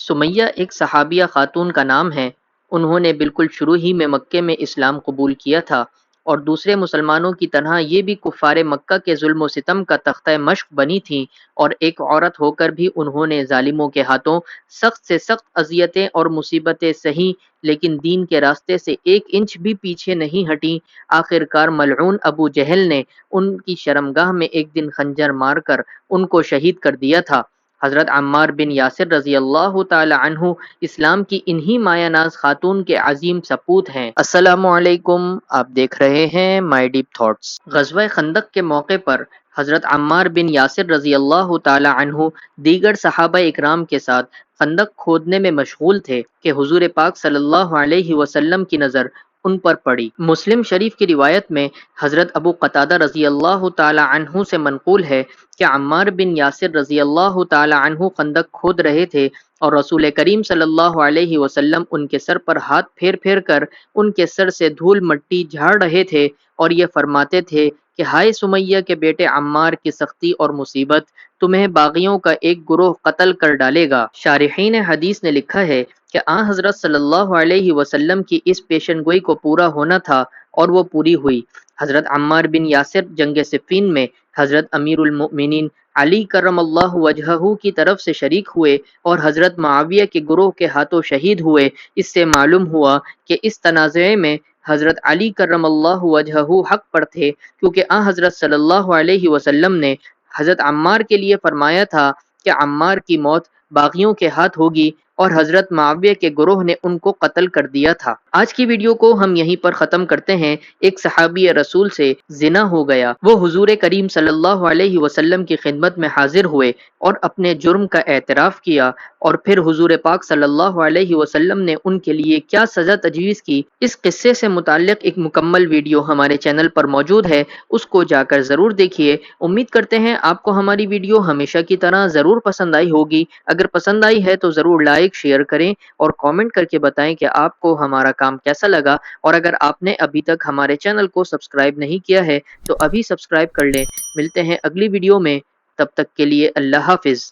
سمیہ ایک صحابیہ خاتون کا نام ہے۔ انہوں نے بالکل شروع ہی میں مکے میں اسلام قبول کیا تھا اور دوسرے مسلمانوں کی طرح یہ بھی کفار مکہ کے ظلم و ستم کا تختہ مشق بنی تھیں، اور ایک عورت ہو کر بھی انہوں نے ظالموں کے ہاتھوں سخت سے سخت اذیتیں اور مصیبتیں سہیں، لیکن دین کے راستے سے ایک انچ بھی پیچھے نہیں ہٹیں۔ آخر کار ملعون ابو جہل نے ان کی شرمگاہ میں ایک دن خنجر مار کر ان کو شہید کر دیا تھا۔ حضرت عمار بن یاسر رضی اللہ تعالی عنہ اسلام کی انہی مایہ ناز خاتون کے عظیم سپوت ہیں۔ السلام علیکم، آپ دیکھ رہے ہیں مائی ڈیپ تھاٹس۔ غزوہ خندق کے موقع پر حضرت عمار بن یاسر رضی اللہ تعالی عنہ دیگر صحابہ اکرام کے ساتھ خندق کھودنے میں مشغول تھے کہ حضور پاک صلی اللہ علیہ وسلم کی نظر ان پر پڑی۔ مسلم شریف کی روایت میں حضرت ابو قتادہ رضی اللہ تعالی عنہ سے منقول ہے کہ عمار بن یاسر رضی اللہ تعالی عنہ خندق کھود رہے تھے اور رسول کریم صلی اللہ علیہ وسلم ان کے سر پر ہاتھ پھیر پھیر کر ان کے سر سے دھول مٹی جھاڑ رہے تھے اور یہ فرماتے تھے کہ ہائے سمیہ کے بیٹے عمار کی سختی اور مصیبت، تمہیں باغیوں کا ایک گروہ قتل کر ڈالے گا۔ شارحین حدیث نے لکھا ہے کہ آن حضرت صلی اللہ علیہ وسلم کی اس پیشن گوئی کو پورا ہونا تھا اور وہ پوری ہوئی۔ حضرت عمار بن یاسر جنگ صفین میں حضرت امیر المؤمنین علی کرم اللہ وجہہ کی طرف سے شریک ہوئے اور حضرت معاویہ کے گروہ کے ہاتھوں شہید ہوئے۔ اس سے معلوم ہوا کہ اس تنازع میں حضرت علی کرم اللہ وجہہ حق پر تھے، کیونکہ آن حضرت صلی اللہ علیہ وسلم نے حضرت عمار کے لیے فرمایا تھا کہ عمار کی موت باغیوں کے ہاتھ ہوگی اور حضرت معاویہ کے گروہ نے ان کو قتل کر دیا تھا۔ آج کی ویڈیو کو ہم یہیں پر ختم کرتے ہیں۔ ایک صحابی رسول سے زنا ہو گیا، وہ حضور کریم صلی اللہ علیہ وسلم کی خدمت میں حاضر ہوئے اور اپنے جرم کا اعتراف کیا، اور پھر حضور پاک صلی اللہ علیہ وسلم نے ان کے لیے کیا سزا تجویز کی، اس قصے سے متعلق ایک مکمل ویڈیو ہمارے چینل پر موجود ہے، اس کو جا کر ضرور دیکھیے۔ امید کرتے ہیں آپ کو ہماری ویڈیو ہمیشہ کی طرح ضرور پسند آئی ہوگی۔ اگر پسند آئی ہے تو ضرور لائک شیئر کریں اور کامنٹ کر کے بتائیں کہ آپ کو ہمارا کام کیسا لگا، اور اگر آپ نے ابھی تک ہمارے چینل کو سبسکرائب نہیں کیا ہے تو ابھی سبسکرائب کر لیں۔ ملتے ہیں اگلی ویڈیو میں، تب تک کے لیے اللہ حافظ۔